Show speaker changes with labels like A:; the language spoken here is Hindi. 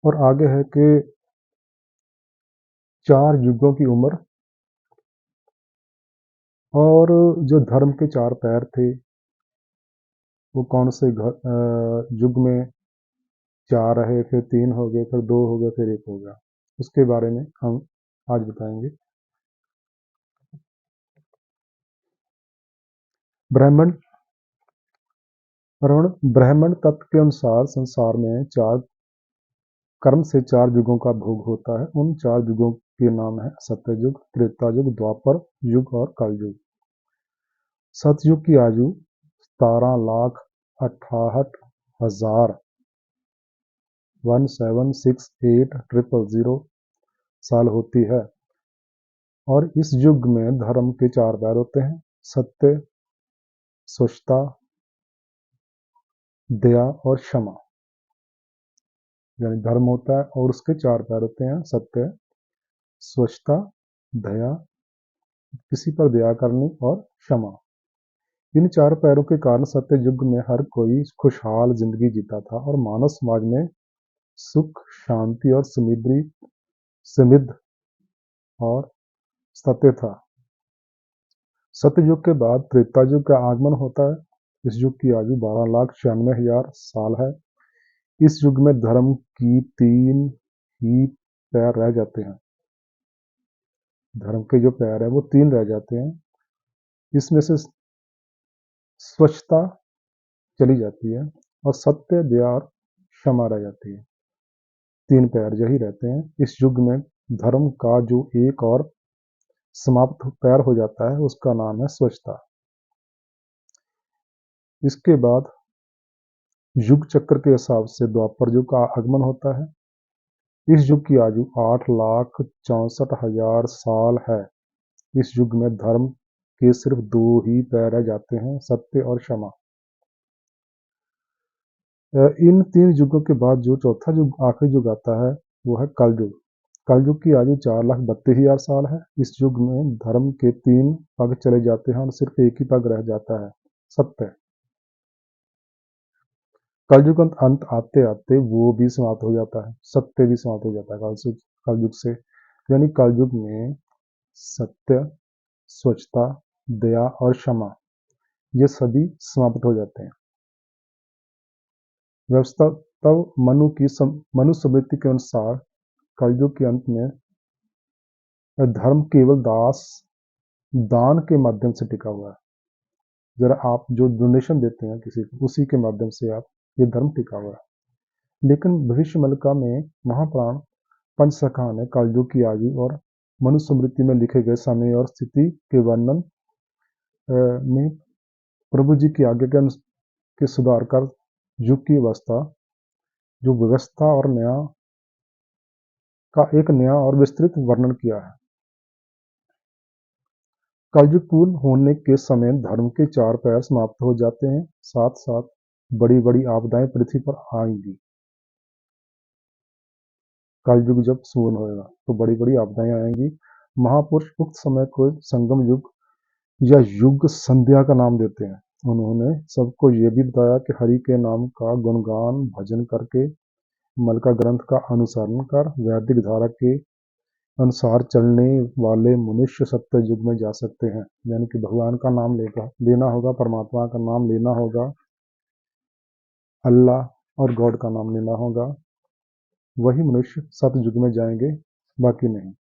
A: और आगे है कि 4 युगों की उम्र, और जो धर्म के 4 पैर थे वो कौन से युग में 4 रहे, फिर 3 हो गए, फिर 2 हो गए, फिर 1 हो गया, उसके बारे में हम आज बताएंगे। ब्राह्मण तत्व के अनुसार संसार में 4 कर्म से 4 युगों का भोग होता है। उन 4 युगों के नाम है सत्ययुग, त्रेता युग, द्वापर युग और कलयुग। सतयुग की आयु 17,68,000 1768000 साल होती है। और इस युग में धर्म के 4 पैर होते हैं: सत्य, स्वच्छता, दया और क्षमा। यानी धर्म होता है और उसके 4 पैर होते हैं: सत्य, स्वच्छता, दया, किसी पर दया करनी और क्षमा। इन 4 पैरों के कारण सत्य युग में हर कोई खुशहाल जिंदगी जीता था और मानव समाज में सुख, शांति और समृद्धि और सत्य था। सतयुग के बाद त्रेता युग का आगमन होता है। इस युग की आयु 12,96,000 साल है। इस युग में धर्म की 3 ही पैर रह जाते हैं। धर्म के जो पैर है वो 3 रह जाते हैं। इसमें से स्वच्छता चली जाती है और सत्य, दया और क्षमा रह जाती है। 3 पैर यही रहते हैं। इस युग में धर्म का जो एक और समाप्त पैर हो जाता है उसका नाम है स्वच्छता। इसके बाद युग चक्र के हिसाब से द्वापर युग का आगमन होता है। इस युग की आयु 8,64,000 साल है। इस युग में धर्म के सिर्फ 2 ही पैर रह जाते हैं: सत्य और क्षमा। इन 3 युगों के बाद जो चौथा युग, आखिरी युग आता है वो है कलयुग। कलयुग की आयु 4,32,000 साल है। इस युग में धर्म के 3 पग चले जाते हैं और सिर्फ एक ही पग रह जाता है: सत्य। कलयुग अंत आते आते वो भी समाप्त हो जाता है, सत्य भी समाप्त हो जाता है कलयुग से। यानी कलयुग में सत्य, स्वच्छता, दया और क्षमा ये सभी समाप्त हो जाते हैं। व्यवस्था तब मनुस्मृति के अनुसार कलयुग के अंत में धर्म केवल दान के माध्यम से टिका हुआ है। जरा आप जो डोनेशन देते हैं किसी को, उसी के माध्यम से आप ये धर्म टिका हुआ है। लेकिन भविष्य मलिका में महापुराण पंचसखा ने कलयुग की आयु और मनुस्मृति में लिखे गए समय और स्थिति के वर्णन में प्रभु जी की आज्ञा के सुधार कर युग की व्यवस्था और न्याय का एक नया और विस्तृत वर्णन किया है। कलयुग पूर्ण होने के समय धर्म के 4 पैर समाप्त हो जाते हैं। साथ साथ बड़ी बड़ी आपदाएं पृथ्वी पर आएंगी। कलयुग जब पूर्ण होगा तो बड़ी बड़ी आपदाएं आएंगी। महापुरुष उक्त समय को संगम युग या युग संध्या का नाम देते हैं। उन्होंने सबको ये भी बताया कि हरि के नाम का गुणगान भजन करके, मलका ग्रंथ का अनुसरण कर, वैदिक धारा के अनुसार चलने वाले मनुष्य सत्य युग में जा सकते हैं। यानी कि भगवान का नाम लेना होगा, परमात्मा का नाम लेना होगा, अल्लाह और गॉड का नाम लेना होगा, वही मनुष्य सत्य युग में जाएंगे, बाकी नहीं।